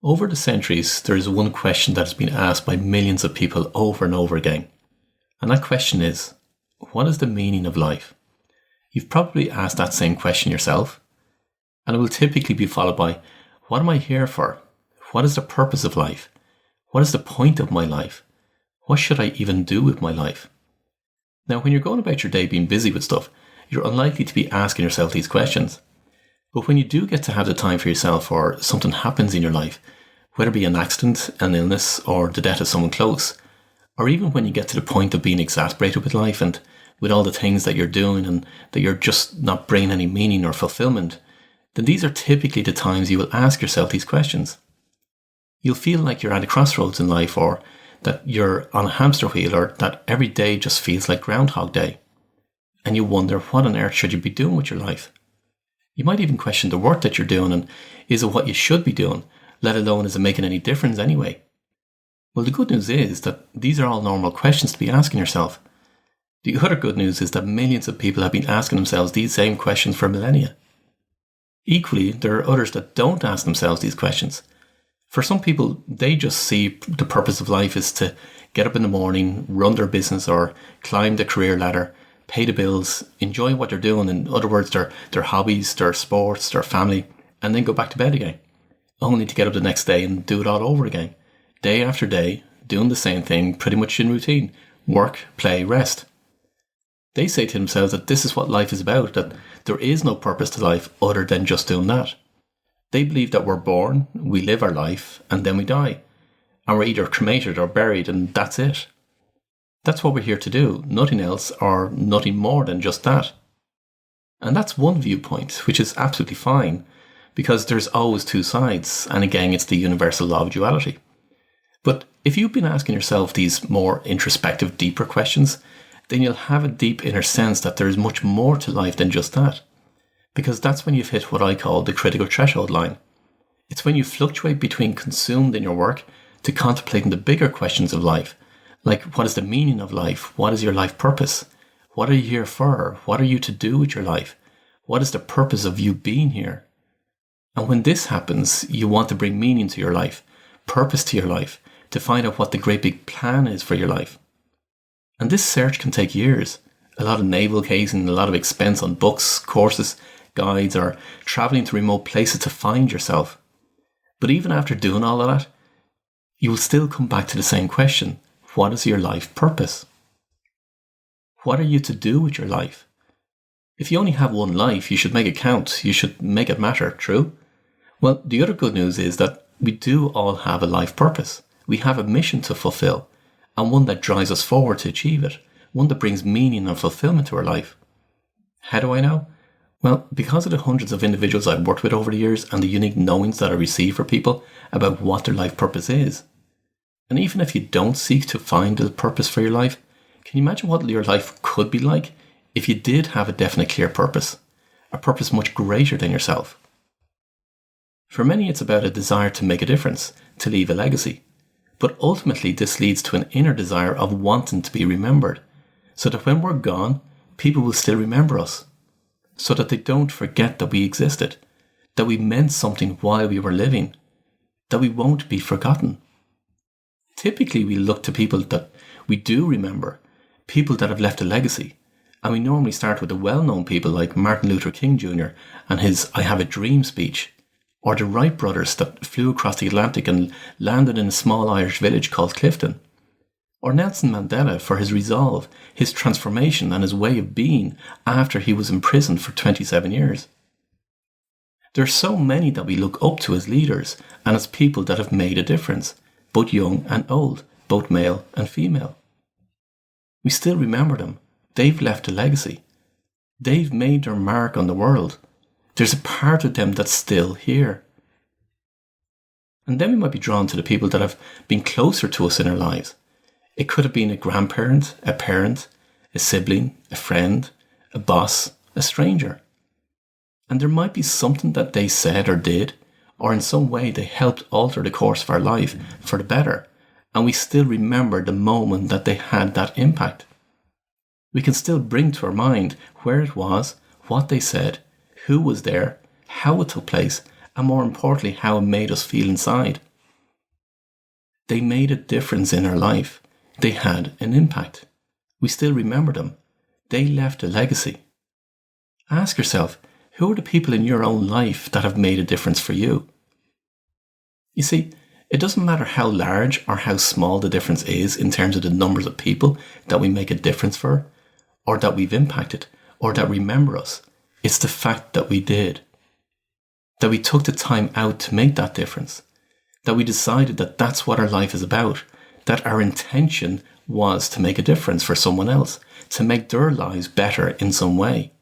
Over the centuries, there is one question that has been asked by millions of people over and over again. And that question is, what is the meaning of life? You've probably asked that same question yourself. And it will typically be followed by, what am I here for? What is the purpose of life? What is the point of my life? What should I even do with my life? Now, when you're going about your day being busy with stuff, you're unlikely to be asking yourself these questions. But when you do get to have the time for yourself or something happens in your life, whether it be an accident, an illness, or the death of someone close, or even when you get to the point of being exasperated with life and with all the things that you're doing and that you're just not bringing any meaning or fulfillment, then these are typically the times you will ask yourself these questions. You'll feel like you're at a crossroads in life, or that you're on a hamster wheel, or that every day just feels like Groundhog Day. And you wonder, what on earth should you be doing with your life? You might even question the work that you're doing, and is it what you should be doing, let alone is it making any difference anyway? Well, the good news is that these are all normal questions to be asking yourself. The other good news is that millions of people have been asking themselves these same questions for millennia. Equally, there are others that don't ask themselves these questions. For some people, they just see the purpose of life is to get up in the morning, run their business, or climb the career ladder, pay the bills, enjoy what they're doing, in other words, their hobbies, their sports, their family, and then go back to bed again, only to get up the next day and do it all over again, day after day, doing the same thing pretty much in routine: work, play, rest. They say to themselves that this is what life is about, that there is no purpose to life other than just doing that. They believe that we're born, we live our life, and then we die, and we're either cremated or buried, and that's it. That's what we're here to do, nothing else or nothing more than just that. And that's one viewpoint, which is absolutely fine, because there's always two sides, and again, it's the universal law of duality. But if you've been asking yourself these more introspective, deeper questions, then you'll have a deep inner sense that there is much more to life than just that. Because that's when you've hit what I call the critical threshold line. It's when you fluctuate between consumed in your work to contemplating the bigger questions of life, like what is the meaning of life? What is your life purpose? What are you here for? What are you to do with your life? What is the purpose of you being here? And when this happens, you want to bring meaning to your life, purpose to your life, to find out what the great big plan is for your life. And this search can take years, a lot of navel gazing, a lot of expense on books, courses, guides, or travelling to remote places to find yourself. But even after doing all of that, you will still come back to the same question: what is your life purpose? What are you to do with your life? If you only have one life, you should make it count, you should make it matter, true? Well, the other good news is that we do all have a life purpose. We have a mission to fulfill, and one that drives us forward to achieve it, one that brings meaning and fulfillment to our life. How do I know? Well, because of the hundreds of individuals I've worked with over the years and the unique knowings that I receive for people about what their life purpose is. And even if you don't seek to find the purpose for your life, can you imagine what your life could be like if you did have a definite, clear purpose? A purpose much greater than yourself. For many, it's about a desire to make a difference, to leave a legacy. But ultimately, this leads to an inner desire of wanting to be remembered, so that when we're gone, people will still remember us, so that they don't forget that we existed, that we meant something while we were living, that we won't be forgotten. Typically, we look to people that we do remember, people that have left a legacy, and we normally start with the well-known people like Martin Luther King Jr. and his "I Have a Dream" speech, or the Wright brothers that flew across the Atlantic and landed in a small Irish village called Clifton, or Nelson Mandela for his resolve, his transformation and his way of being after he was imprisoned for 27 years. There are so many that we look up to as leaders and as people that have made a difference, both young and old, both male and female. We still remember them. They've left a legacy. They've made their mark on the world. There's a part of them that's still here. And then we might be drawn to the people that have been closer to us in our lives. It could have been a grandparent, a parent, a sibling, a friend, a boss, a stranger. And there might be something that they said or did, or in some way they helped alter the course of our life for the better, and we still remember the moment that they had that impact. We can still bring to our mind where it was, what they said, who was there, how it took place, and more importantly, how it made us feel inside. They made a difference in our life. They had an impact. We still remember them. They left a legacy. Ask yourself, who are the people in your own life that have made a difference for you? You see, it doesn't matter how large or how small the difference is in terms of the numbers of people that we make a difference for, or that we've impacted, or that remember us. It's the fact that we did. That we took the time out to make that difference. That we decided that that's what our life is about. That our intention was to make a difference for someone else, to make their lives better in some way.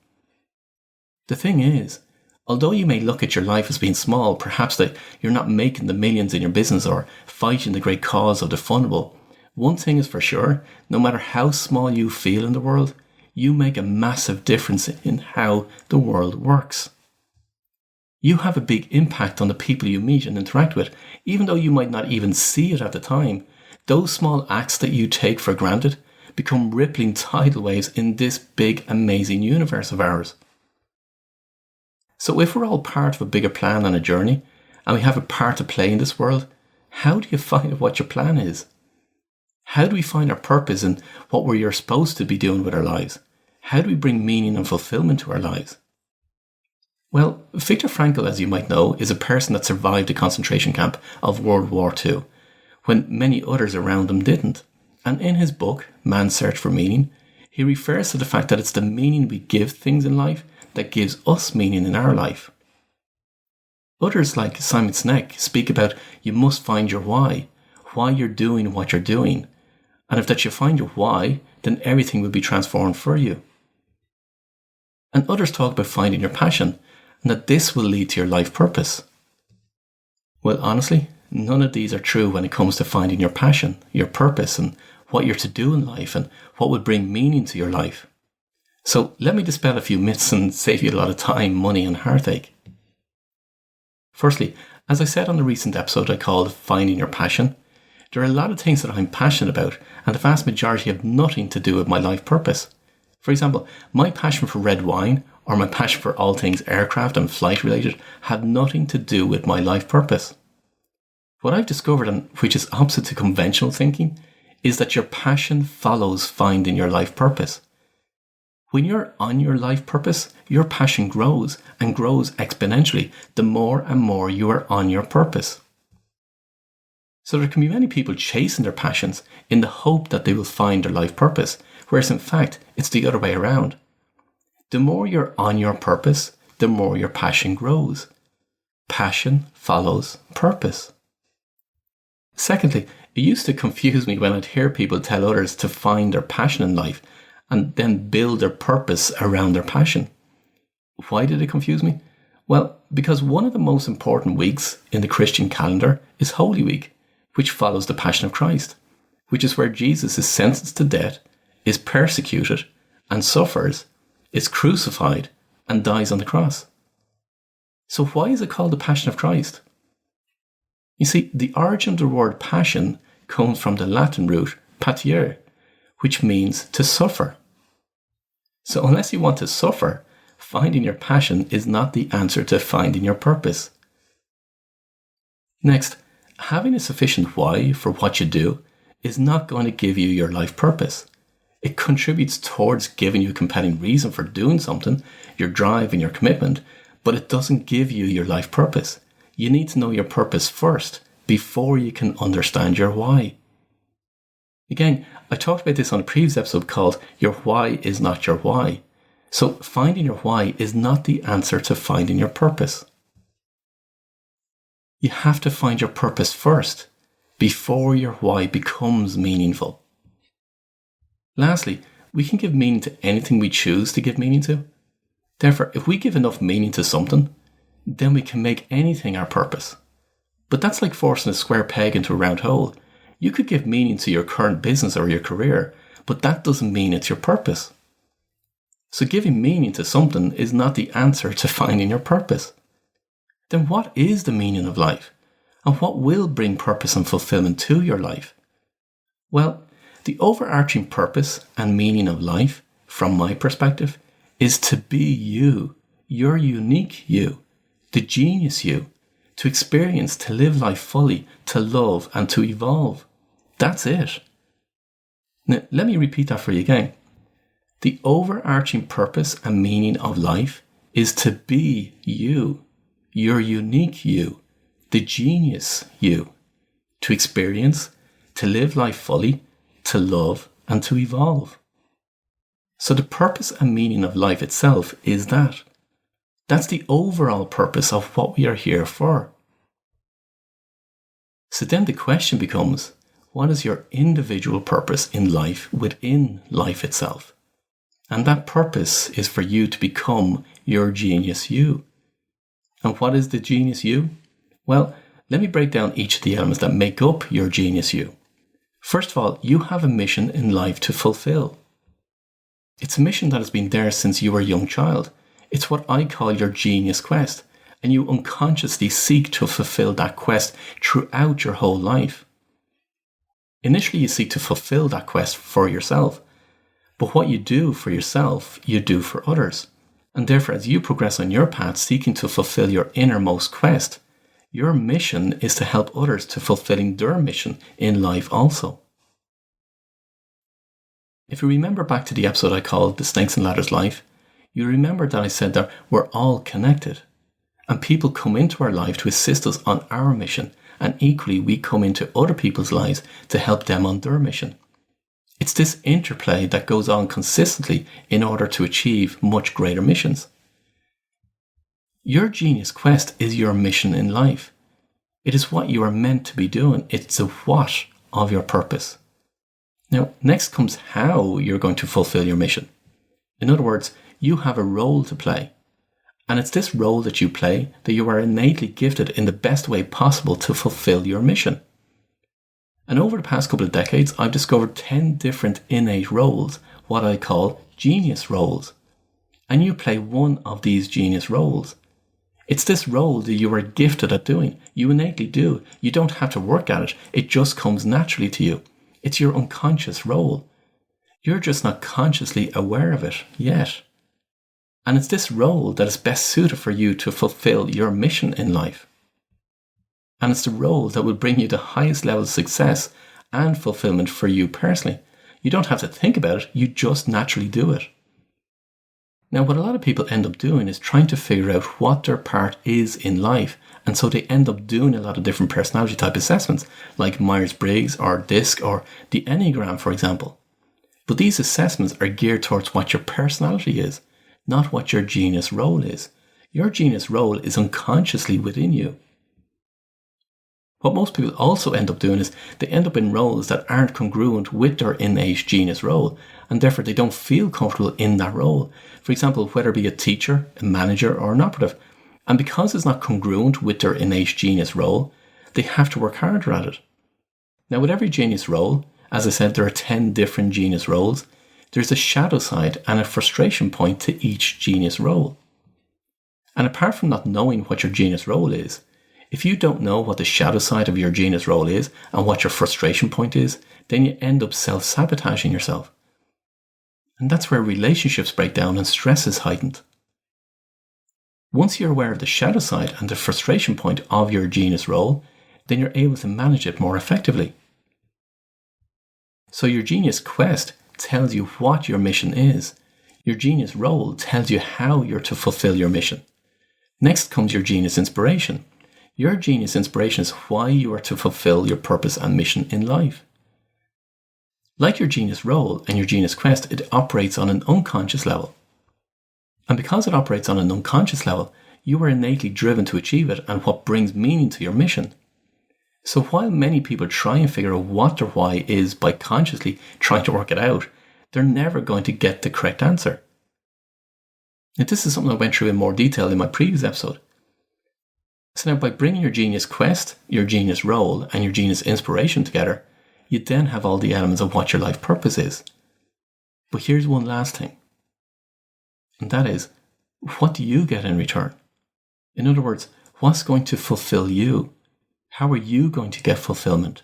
The thing is, although you may look at your life as being small, perhaps that you're not making the millions in your business or fighting the great cause of the vulnerable, one thing is for sure, no matter how small you feel in the world, you make a massive difference in how the world works. You have a big impact on the people you meet and interact with, even though you might not even see it at the time. Those small acts that you take for granted become rippling tidal waves in this big, amazing universe of ours. So if we're all part of a bigger plan and a journey, and we have a part to play in this world, how do you find out what your plan is? How do we find our purpose and what we're supposed to be doing with our lives? How do we bring meaning and fulfillment to our lives? Well, Viktor Frankl, as you might know, is a person that survived the concentration camp of World War II, when many others around him didn't. And in his book, Man's Search for Meaning, he refers to the fact that it's the meaning we give things in life that gives us meaning in our life. Others like Simon Sinek speak about you must find your why you're doing what you're doing. And if that you find your why, then everything will be transformed for you. And others talk about finding your passion, and that this will lead to your life purpose. Well, honestly, none of these are true when it comes to finding your passion, your purpose, and what you're to do in life, and what will bring meaning to your life. So let me dispel a few myths and save you a lot of time, money, and heartache. Firstly, as I said on the recent episode I called Finding Your Passion, there are a lot of things that I'm passionate about, and the vast majority have nothing to do with my life purpose. For example, my passion for red wine, or my passion for all things aircraft and flight related, have nothing to do with my life purpose. What I've discovered, and which is opposite to conventional thinking, is that your passion follows finding your life purpose. When you're on your life purpose, your passion grows and grows exponentially the more and more you are on your purpose. So there can be many people chasing their passions in the hope that they will find their life purpose, whereas in fact, it's the other way around. The more you're on your purpose, the more your passion grows. Passion follows purpose. Secondly, it used to confuse me when I'd hear people tell others to find their passion in life and then build their purpose around their passion. Why did it confuse me? Well, because one of the most important weeks in the Christian calendar is Holy Week, which follows the Passion of Christ, which is where Jesus is sentenced to death, is persecuted and suffers, is crucified and dies on the cross. So why is it called the Passion of Christ? You see, the origin of the word passion comes from the Latin root patire, which means to suffer. So unless you want to suffer, finding your passion is not the answer to finding your purpose. Next, having a sufficient why for what you do is not going to give you your life purpose. It contributes towards giving you a compelling reason for doing something, your drive and your commitment, but it doesn't give you your life purpose. You need to know your purpose first before you can understand your why. Again, I talked about this on a previous episode called Your Why is Not Your Why. So finding your why is not the answer to finding your purpose. You have to find your purpose first before your why becomes meaningful. Lastly, we can give meaning to anything we choose to give meaning to. Therefore, if we give enough meaning to something, then we can make anything our purpose. But that's like forcing a square peg into a round hole. You could give meaning to your current business or your career, but that doesn't mean it's your purpose. So giving meaning to something is not the answer to finding your purpose. Then what is the meaning of life? And what will bring purpose and fulfillment to your life? Well, the overarching purpose and meaning of life, from my perspective, is to be you, your unique you, the genius you, to experience, to live life fully, to love and to evolve. That's it. Now, let me repeat that for you again. The overarching purpose and meaning of life is to be you, your unique you, the genius you, to experience, to live life fully, to love and to evolve. So the purpose and meaning of life itself is that. That's the overall purpose of what we are here for. So then the question becomes, what is your individual purpose in life within life itself? And that purpose is for you to become your genius you. And what is the genius you? Well, let me break down each of the elements that make up your genius you. First of all, you have a mission in life to fulfill. It's a mission that has been there since you were a young child. It's what I call your genius quest, and you unconsciously seek to fulfill that quest throughout your whole life. Initially, you seek to fulfill that quest for yourself, but what you do for yourself, you do for others. And therefore, as you progress on your path seeking to fulfill your innermost quest, your mission is to help others to fulfilling their mission in life also. If you remember back to the episode I called The Snakes and Ladders Life, you remember that I said that we're all connected, and people come into our life to assist us on our mission, and equally we come into other people's lives to help them on their mission. It's this interplay that goes on consistently in order to achieve much greater missions. Your genius quest is your mission in life. It is what you are meant to be doing. It's the what of your purpose. Now, next comes how you're going to fulfill your mission. In other words, you have a role to play. And it's this role that you play that you are innately gifted in the best way possible to fulfill your mission. And over the past couple of decades, I've discovered 10 different innate roles, what I call genius roles. And you play one of these genius roles. It's this role that you are gifted at doing. You innately do. You don't have to work at it. It just comes naturally to you. It's your unconscious role. You're just not consciously aware of it yet. And it's this role that is best suited for you to fulfill your mission in life. And it's the role that will bring you the highest level of success and fulfillment for you personally. You don't have to think about it, you just naturally do it. Now, what a lot of people end up doing is trying to figure out what their part is in life, and so they end up doing a lot of different personality type assessments, like Myers-Briggs or DISC or the Enneagram, for example. But these assessments are geared towards what your personality is, not what your genius role is. Your genius role is unconsciously within you. What most people also end up doing is they end up in roles that aren't congruent with their innate genius role, and therefore they don't feel comfortable in that role. For example, whether it be a teacher, a manager, or an operative. And because it's not congruent with their innate genius role, they have to work harder at it. Now, with every genius role, as I said, there are 10 different genius roles. There's a shadow side and a frustration point to each genius role. And apart from not knowing what your genius role is, if you don't know what the shadow side of your genius role is and what your frustration point is, then you end up self-sabotaging yourself. And that's where relationships break down and stress is heightened. Once you're aware of the shadow side and the frustration point of your genius role, then you're able to manage it more effectively. So your genius quest tells you what your mission is. Your genius role tells you how you're to fulfill your mission. Next comes your genius inspiration. Your genius inspiration is why you are to fulfill your purpose and mission in life. Like your genius role and your genius quest, it operates on an unconscious level. And because it operates on an unconscious level, you are innately driven to achieve it and what brings meaning to your mission. So while many people try and figure out what their why is by consciously trying to work it out, they're never going to get the correct answer. Now, this is something I went through in more detail in my previous episode. So now by bringing your genius quest, your genius role, and your genius inspiration together, you then have all the elements of what your life purpose is. But here's one last thing. And that is, what do you get in return? In other words, what's going to fulfill you? How are you going to get fulfillment?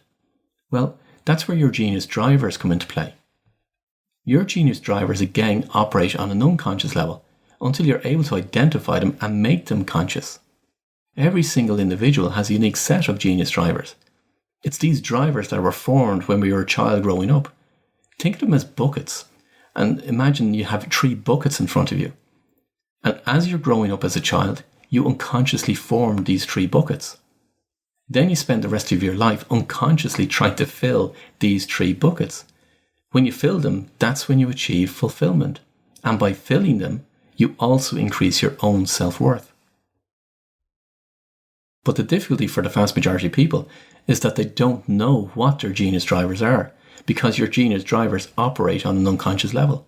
Well, that's where your genius drivers come into play. Your genius drivers again operate on an unconscious level until you're able to identify them and make them conscious. Every single individual has a unique set of genius drivers. It's these drivers that were formed when we were a child growing up. Think of them as buckets, and imagine you have 3 buckets in front of you. And as you're growing up as a child, you unconsciously form these 3 buckets. Then you spend the rest of your life unconsciously trying to fill these 3 buckets. When you fill them, that's when you achieve fulfillment. And by filling them, you also increase your own self-worth. But the difficulty for the vast majority of people is that they don't know what their genius drivers are, because your genius drivers operate on an unconscious level.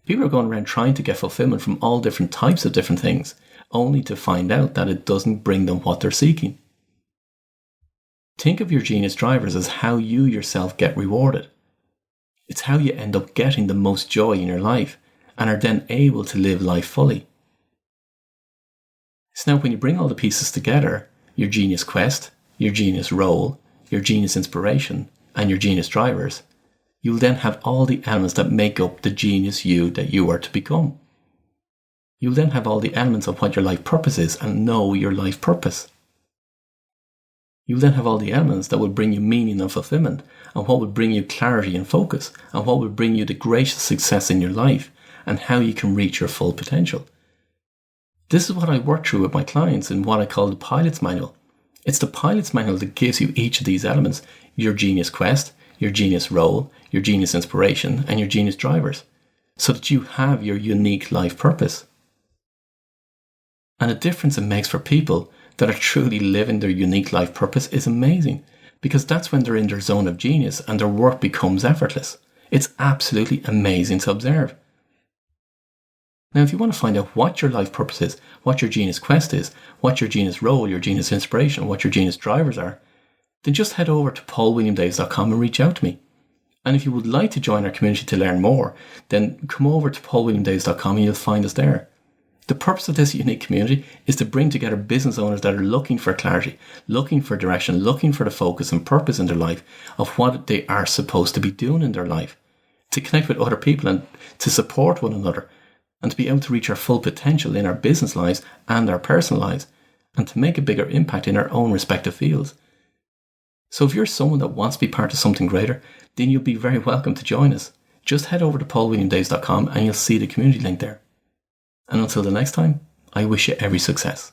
People are going around trying to get fulfillment from all different types of different things, only to find out that it doesn't bring them what they're seeking. Think of your genius drivers as how you yourself get rewarded. It's how you end up getting the most joy in your life and are then able to live life fully. So now when you bring all the pieces together, your genius quest, your genius role, your genius inspiration, and your genius drivers, you'll then have all the elements that make up the genius you that you are to become. You'll then have all the elements of what your life purpose is and know your life purpose. You'll then have all the elements that will bring you meaning and fulfillment, and what will bring you clarity and focus, and what will bring you the greatest success in your life, and how you can reach your full potential. This is what I work through with my clients in what I call the pilot's manual. It's the pilot's manual that gives you each of these elements: your genius quest, your genius role, your genius inspiration, and your genius drivers, so that you have your unique life purpose. And the difference it makes for people that are truly living their unique life purpose is amazing, because that's when they're in their zone of genius and their work becomes effortless. It's absolutely amazing to observe. Now, if you want to find out what your life purpose is, what your genius quest is, what your genius role, your genius inspiration, what your genius drivers are, then just head over to paulwilliamdaves.com and reach out to me. And if you would like to join our community to learn more, then come over to paulwilliamdaves.com and you'll find us there. The purpose of this unique community is to bring together business owners that are looking for clarity, looking for direction, looking for the focus and purpose in their life of what they are supposed to be doing in their life, to connect with other people and to support one another, and to be able to reach our full potential in our business lives and our personal lives, and to make a bigger impact in our own respective fields. So if you're someone that wants to be part of something greater, then you'll be very welcome to join us. Just head over to paulwilliamdaves.com and you'll see the community link there. And until the next time, I wish you every success.